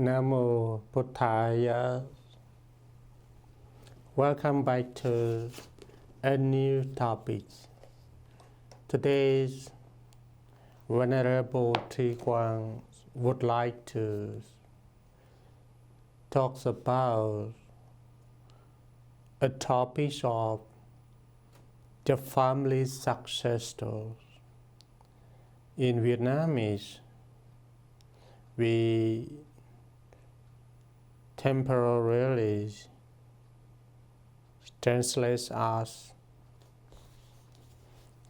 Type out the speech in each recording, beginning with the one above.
Namo Buddhaya. Welcome back to a new topic. Today's Venerable Trí Quang would like to talk about a topic of the family successors. In Vietnamese, we temporarily translate as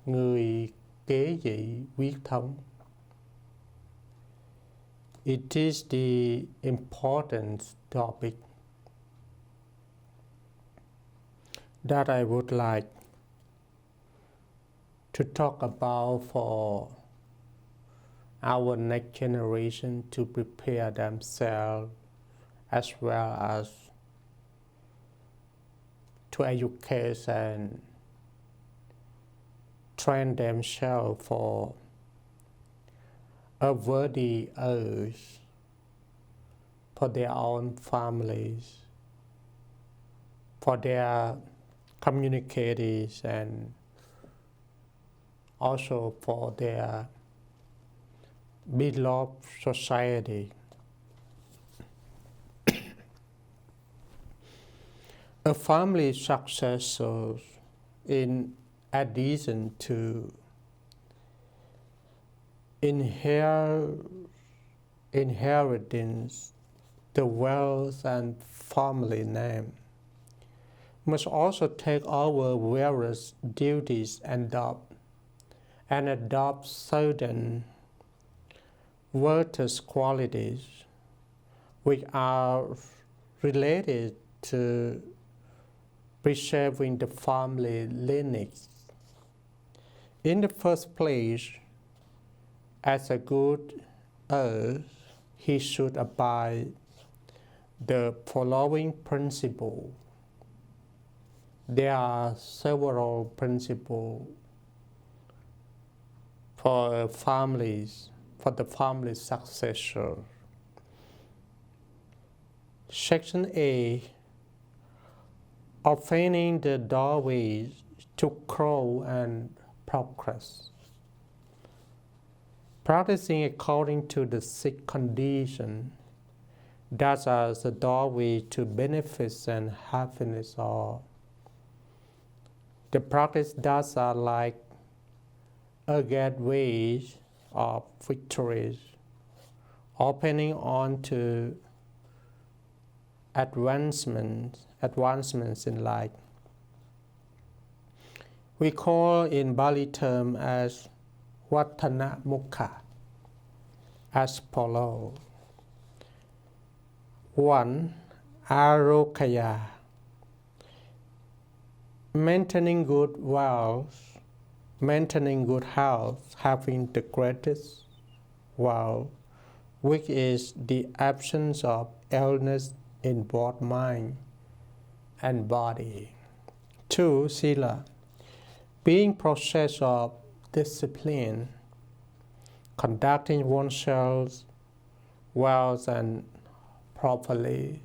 người kế vị huyết thống. It is the important topic that I would like to talk about for our next generation to prepare themselves as well as to educate and train themselves for a worthy earth for their own families, for their communities, and also for their beloved society. A family successor, in addition to inheriting the wealth and family name, must also take over various duties and adopt certain virtuous qualities which are related to preserving the family lineage. In the first place, as a good heir, he should abide the following principle. There are several principles for families, for the family successor. Section A, opening the doorway to grow and progress. Practicing according to the six conditions, that are the doorway to benefits and happiness, or the practice that are like a gateway of victories, opening on to advancements in life. We call in Bali term as Vatthana Mukha, as follows. 1. Arokaya, maintaining good wealth, maintaining good health, having the greatest wealth, which is the absence of illness in both mind and body. 2. Sila, being process of discipline, conducting oneself well and properly,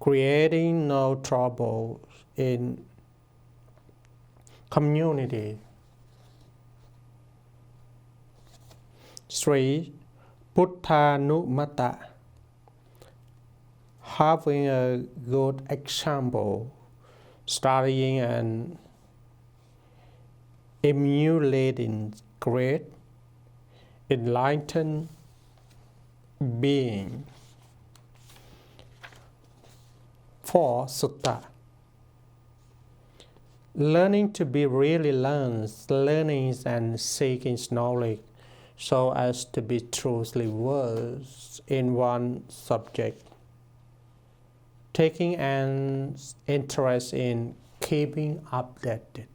creating no trouble in community. 3. Buddhanumata, having a good example, studying and emulating great enlightened being. 4. Sutta, learning to be really learning and seeking knowledge so as to be truly versed in one subject, taking an interest in keeping updated,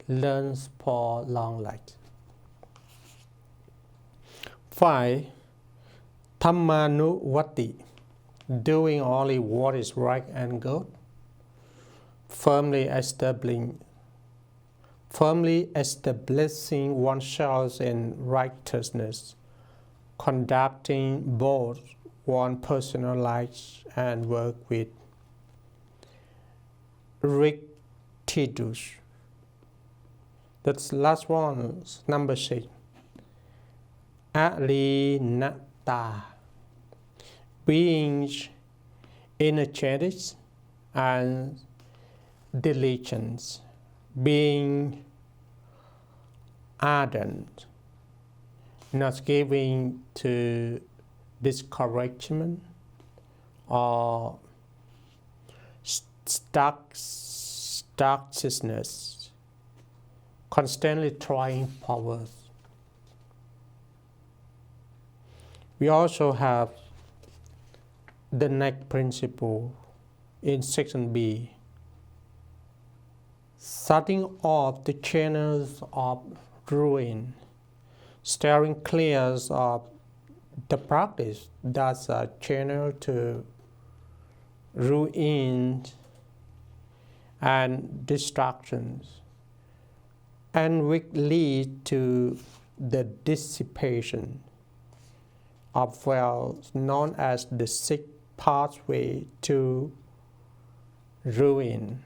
learns for long life. 5. Dhammanuvati, doing only what is right and good, firmly establishing oneself in righteousness, conducting both one's personal life and work with rectitude. The last one, number 6. Alinata, being energetic and diligent, being ardent, not giving to discouragement or stuckness, constantly trying powers. We also have the next principle in section B, shutting off the channels of ruin, steering clear of the practice that's a channel to ruin and distractions, and which lead to the dissipation of wealth, known as the 6th pathway to ruin.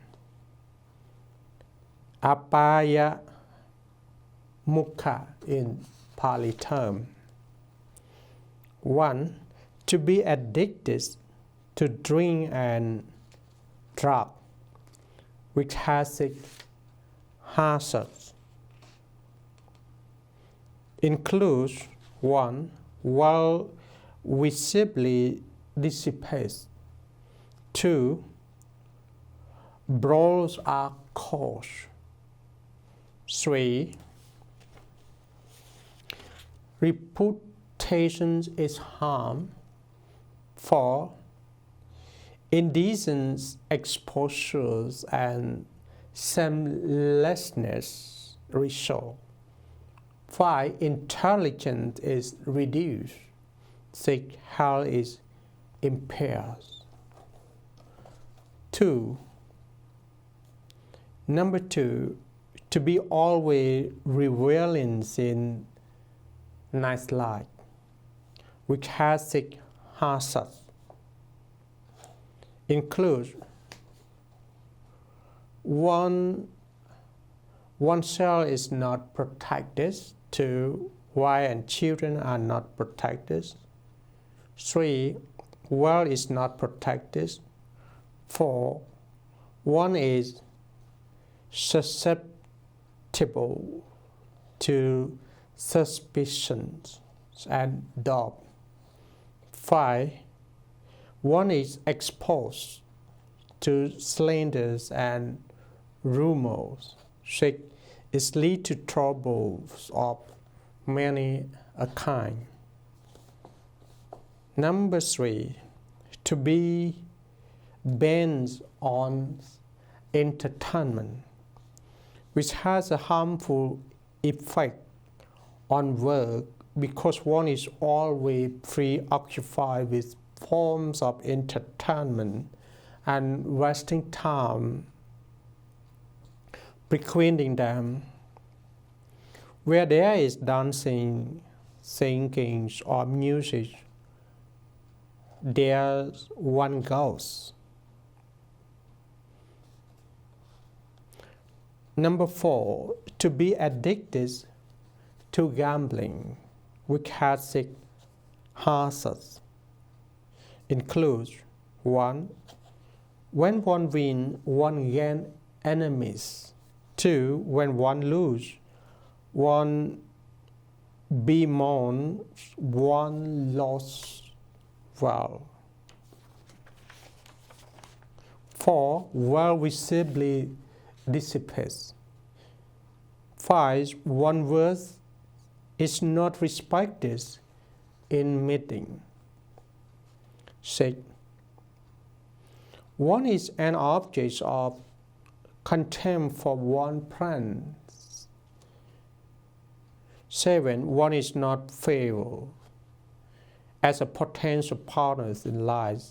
Apaya mukha in Pali term. 1. To be addicted to drink and drug, which has its hazards. Includes 1. Well visibly dissipates. 2. Brawls are caused. 3. Reputation is harmed. 4. Indecent exposures and shamelessness result. 5. Intelligence is reduced. 6. Health is impaired. 2. Number 2. To be always reveling in nice light, which has 6 hazards. Includes 1. Oneself is not protected. 2. Wife and children are not protected. 3. World is not protected. 4. One is susceptible to suspicions and doubt. 5. One is exposed to slanders and rumors. 6. It leads to troubles of many a kind. Number 3. To be bent on entertainment, which has a harmful effect on work because one is always preoccupied with forms of entertainment and wasting time frequenting them. Where there is dancing, singing, or music, there one goes. Number 4. To be addicted to gambling, which has 6 hazards. Includes 1. When one wins, one gains enemies. 2. When one loses, one bemoans one lost well. 4. Well visibly dissipates. 5. One word is not respected in meeting. 6. One is an object of contempt for one friend. 7. One is not favored as a potential partner in life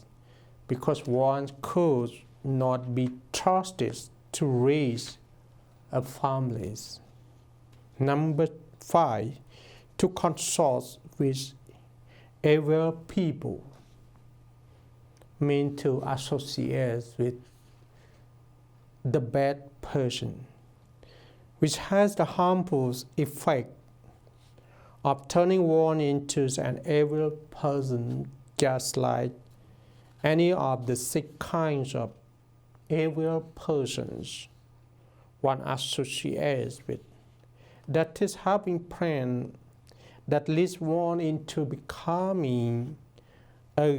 because one could not be trusted to raise a family. Number 5. To consort with evil people mean to associate with the bad person, which has the harmful effect of turning one into an evil person, just like any of the 6 kinds of evil persons one associates with. That is having plan that leads one into becoming a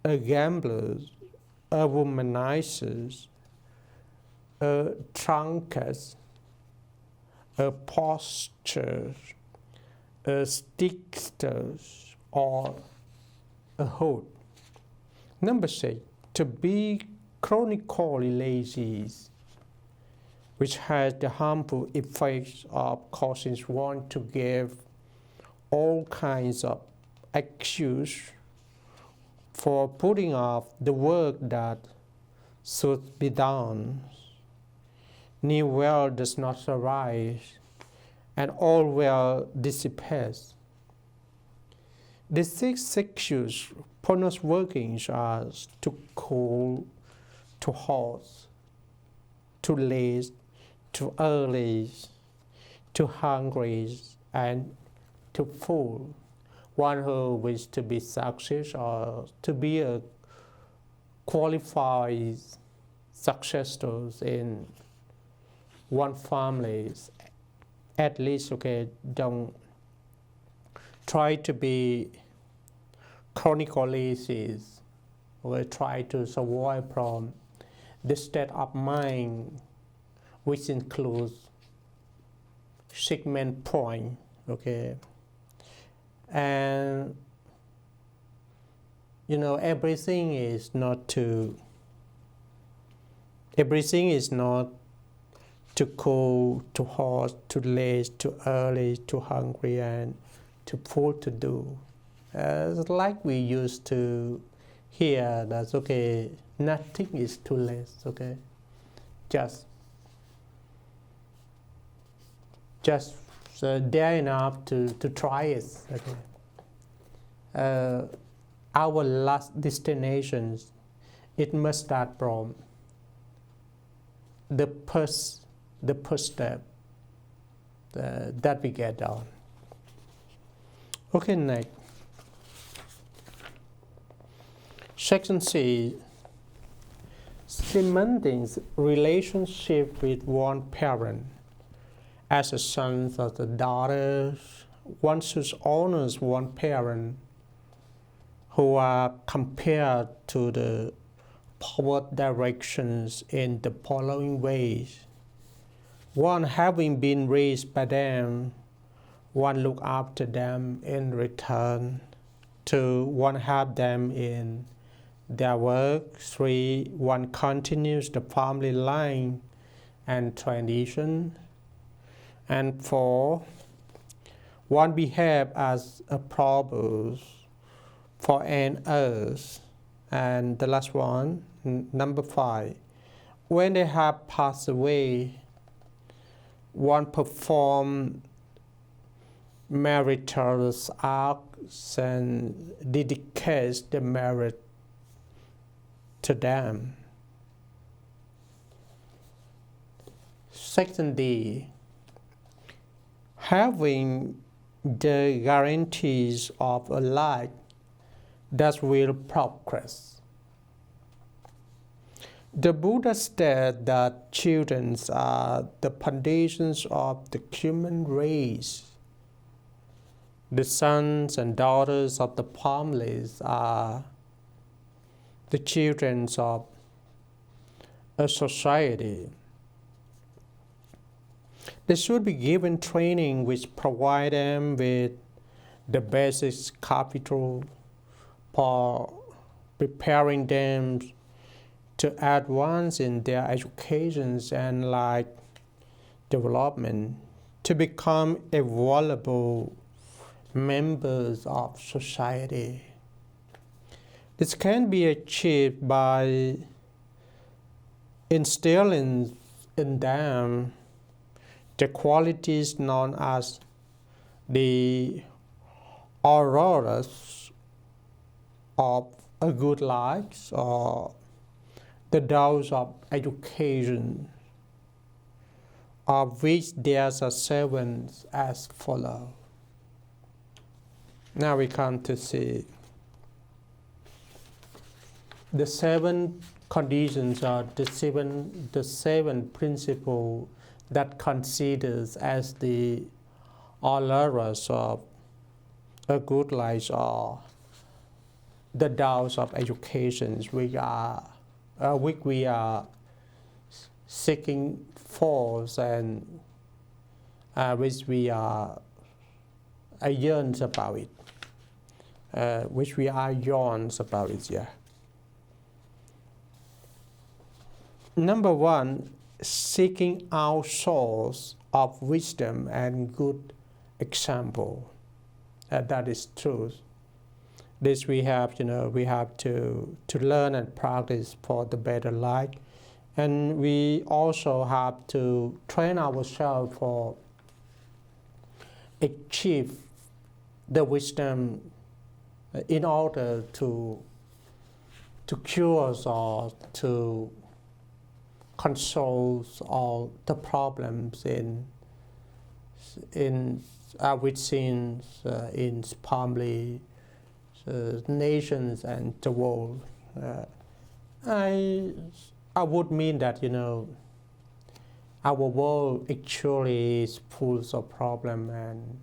gambler, a womanizer, a drunkard, a posture, a stickster, or a hoe. Number 6, to be chronically lazy, which has the harmful effects of causing one to give all kinds of excuse for putting off the work that should be done. New wealth does not arise, and all wealth dissipates. The 6 excuse pernicious workings are to cool, to hot, to late, to early, to hungry, and to full. One who wishes to be successful or to be a qualified successor in one family, at least, don't try to be chronically lazy, or try to survive from the state of mind, which includes 6 main points, and everything is not to cold, too hot, too late, too early, too hungry, and too full to do. Like we used to hear that, nothing is too late, just dare enough to try it. Our last destinations, it must start from the first step that we get on. Next. Section C, cementing relationship with one parent. As a son or a daughter, one should honor one parent who are compared to the forward directions in the following ways. One, having been raised by them, one look after them in return. 2, one have them in their work. 3, one continues the family line and tradition. And 4, one behave as a proverb for an earth. And the last one, number 5, when they have passed away, one perform marital acts and dedicates the merit to them. Section D, having the guarantees of a life that will progress. The Buddha said that children are the foundations of the human race. The sons and daughters of the families are the children of a society. They should be given training which provide them with the basic capital for preparing them to advance in their educations and life development, to become a valuable members of society. This can be achieved by instilling in them the qualities known as the auroras of a good life, or the doors of education, of which there are 7 as follows. Now we come to see the 7 conditions, or the seven principles that considers as the auroras of a good life, or the doors of education, which we are seeking for, and which we are yearns about it, which we are yearns about it. Yeah. Number 1, seeking out source of wisdom and good example. That is truth. This we have, we have to learn and practice for the better life, and we also have to train ourselves for achieve the wisdom in order to cure or to console all the problems in within in family, nations, and the world. I would mean that our world actually is full of problems, and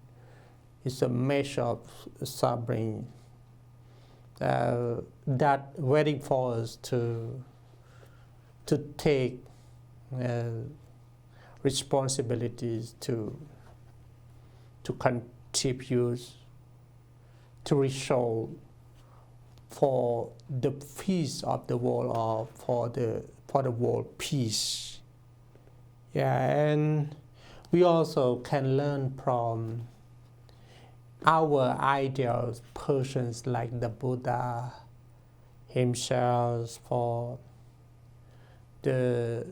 it's a measure of suffering that waiting for us to take responsibilities to contribute to resolve for the peace of the world, or for the world peace. Yeah, and we also can learn from our ideals, persons like the Buddha himself, for the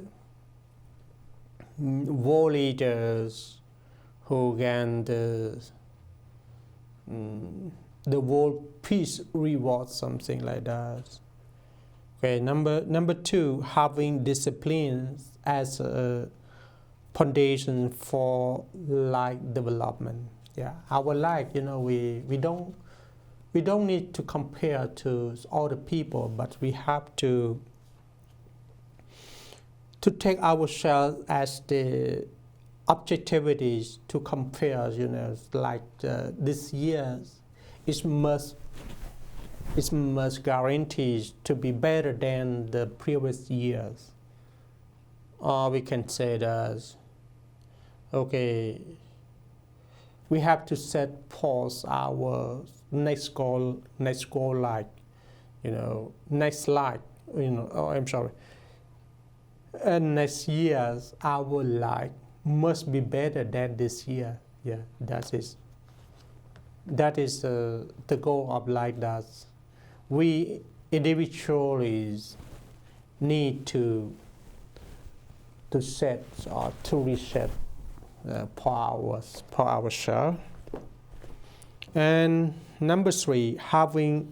world leaders who can the world peace reward, something like that. Okay, number 2, having discipline as a foundation for life development. Yeah, our life, we don't need to compare to other people, but we have to take ourselves as the objectivities to compare. Like this year, it must guarantee to be better than the previous years. Or we can say that, okay, we have to set forth our next goal, like, next life, and next year's our life must be better than this year. Yeah, that is the goal of life, that we individuals need to set or to reset for ourselves. And number 3, having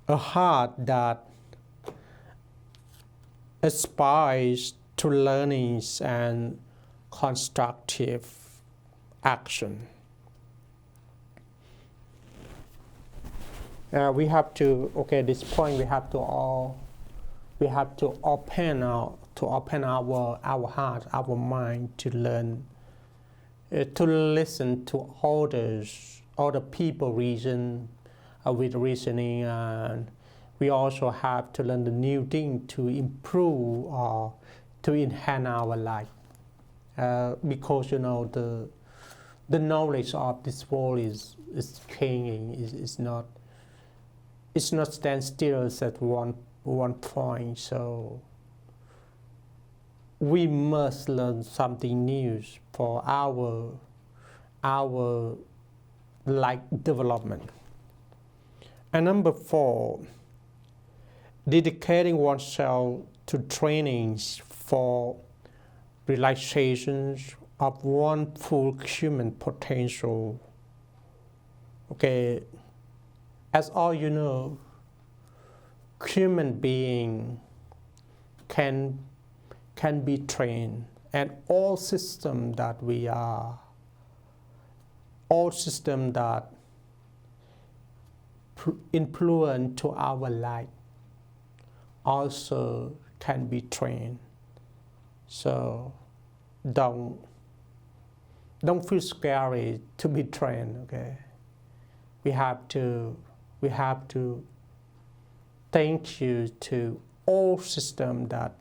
a heart that aspires to learnings and constructive action. We have to, this point we have to open our heart, our mind to learn, to listen to other people reason with reasoning, and we also have to learn the new thing to improve or to enhance our life, because the knowledge of this world is changing. It's not stand still at one point. So we must learn something new for our life development. And number 4, dedicating oneself to trainings for realizations of one's full human potential. as all you know, human being can be trained, and all systems that we are, all systems that influence to our life also can be trained. So don't feel scary to be trained. Okay, we have to thank you to all systems that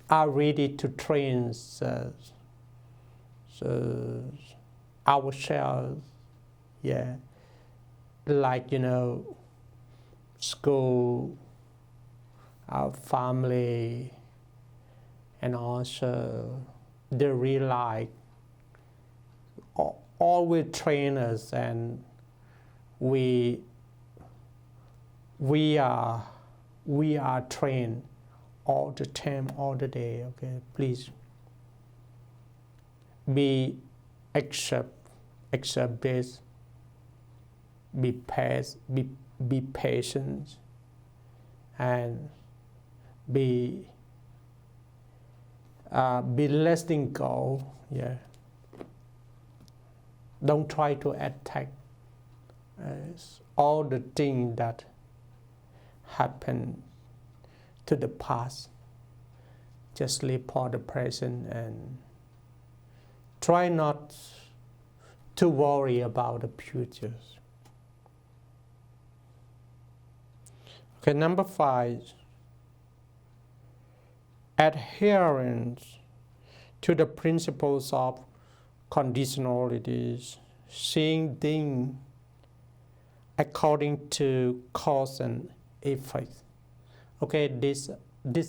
are ready to train ourselves. Yeah, like school, our family, and also the real life. Always train us, and we are trained all the time, all the day. Okay, please accept this. Be patient, and be letting go. Yeah. Don't try to attack all the things that happened to the past. Just live for the present and try not to worry about the future. Okay, number 5, adherence to the principles of conditionalities, seeing things according to cause and effect. Okay, this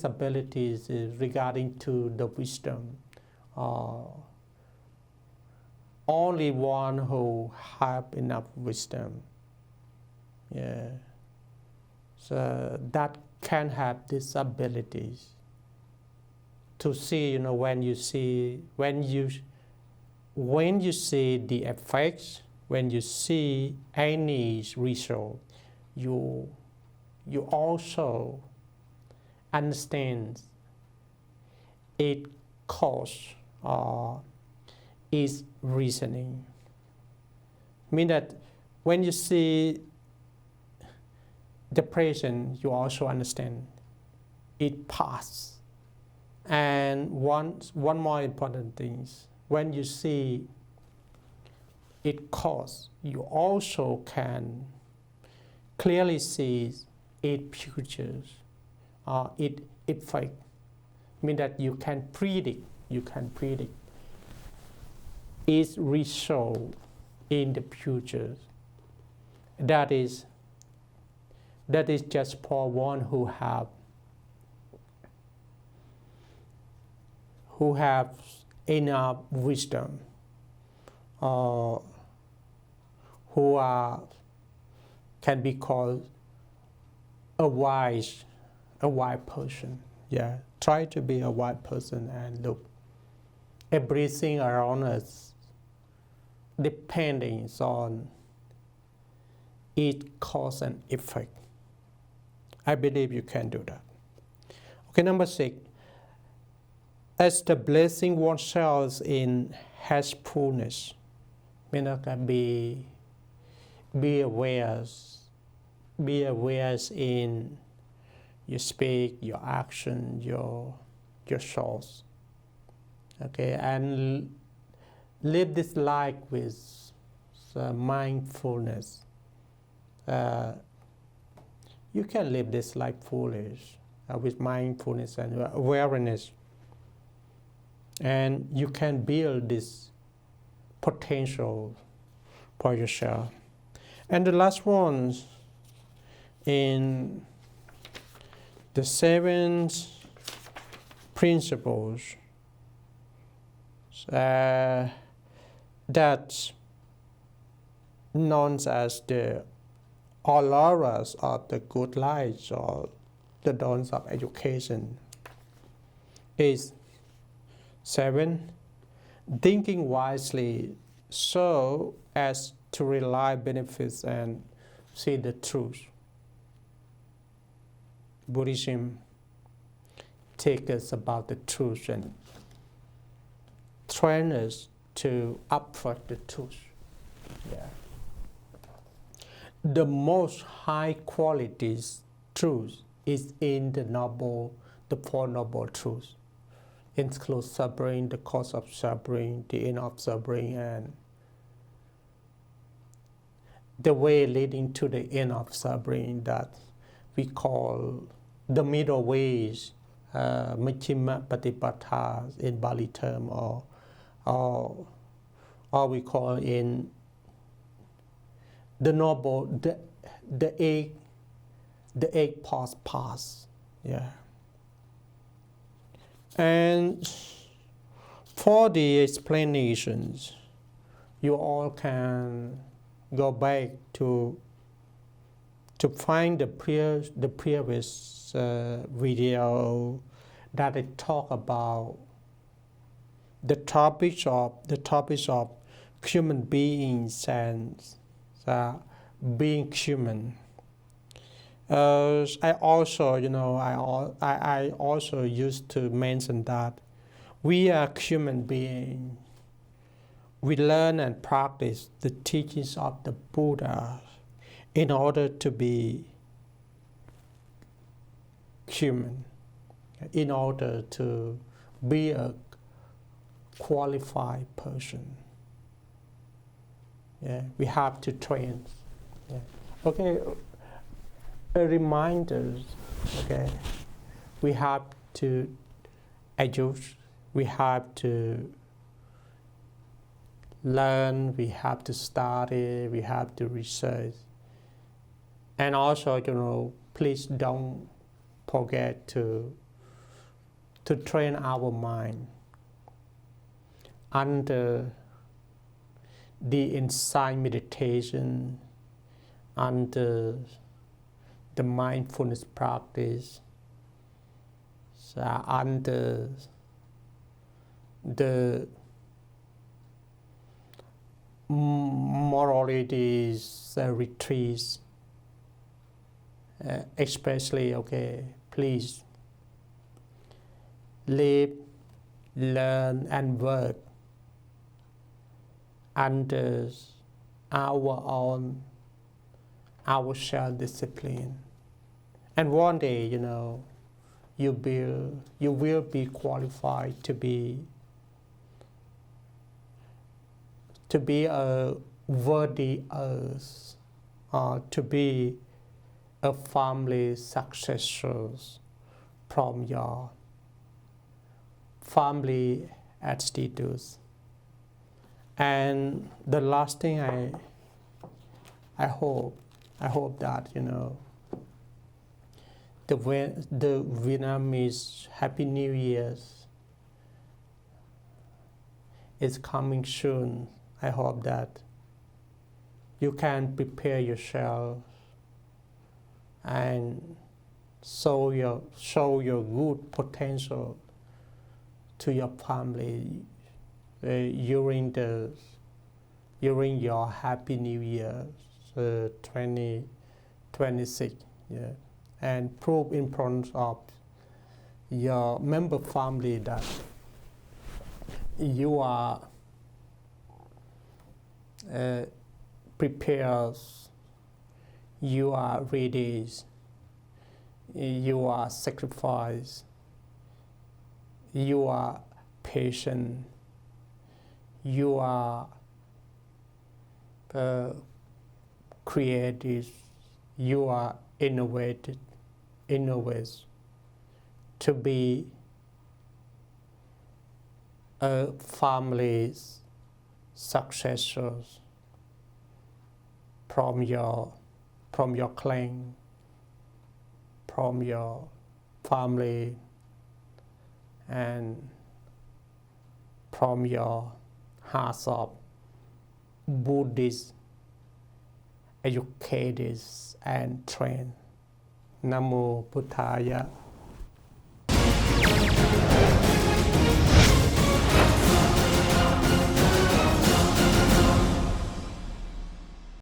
abilities is regarding to the wisdom. Only one who have enough wisdom, yeah, so that can have these abilities to see. When you see the effects, when you see any result, you also understand it cause or is reasoning. Mean that when you see the present, you also understand it past. And one more important thing is, when you see it cause, you also can clearly see its futures, its effect. Mean that you can predict its result in the future. That is just for one who have enough wisdom, or who can be called a wise person. Yeah, try to be a wise person and look everything around us depending on its cause and effect. I believe you can do that. Okay, number 6. Establishing oneself in healthfulness. Be aware in your speak, your action, your thoughts. Okay, and live this life with mindfulness. You can live this life fully with mindfulness and awareness, and you can build this potential for yourself. And the last one, in the 7 principles, that's known as the auroras of the good lights, or the dawns of education, is 7. Thinking wisely so as to realize benefits and see the truth. Buddhism teaches us about the truth and train us to upward the truth. Yeah. The most high qualities truth is in the Four Noble Truths. Includes suffering, the cause of suffering, the end of suffering, and the way leading to the end of suffering that we call the middle ways, Majjhima Patipattha in Bali term, or we call in the noble, the eight paths. Yeah. And for the explanations, you all can go back to find the previous video that it talk about the topics of human beings and being human. I also used to mention that we are human beings. We learn and practice the teachings of the Buddha in order to be human, in order to be a qualified person. Yeah, we have to train. Yeah. Okay. A reminder, okay, we have to adjust, we have to learn, we have to study, we have to research. And also, please don't forget to train our mind under the insight meditation, under the mindfulness practice, under the moralities retreats, especially, please live, learn and work under our self-discipline. And one day, you will be qualified to be a worthy earth, to be a family successor from your family attitudes. And the last thing I hope that the Vietnamese Happy New Year is coming soon. I hope that you can prepare yourself and show your good potential to your family during your Happy New Year 2026. Yeah. And prove in front of your member family that you are prepared, you are ready, you are sacrificed, you are patient, you are creative, you are innovative to be a family's successors from your clan, from your family, and from your hearts of Buddhist educated and trained. Namo Buddhaya.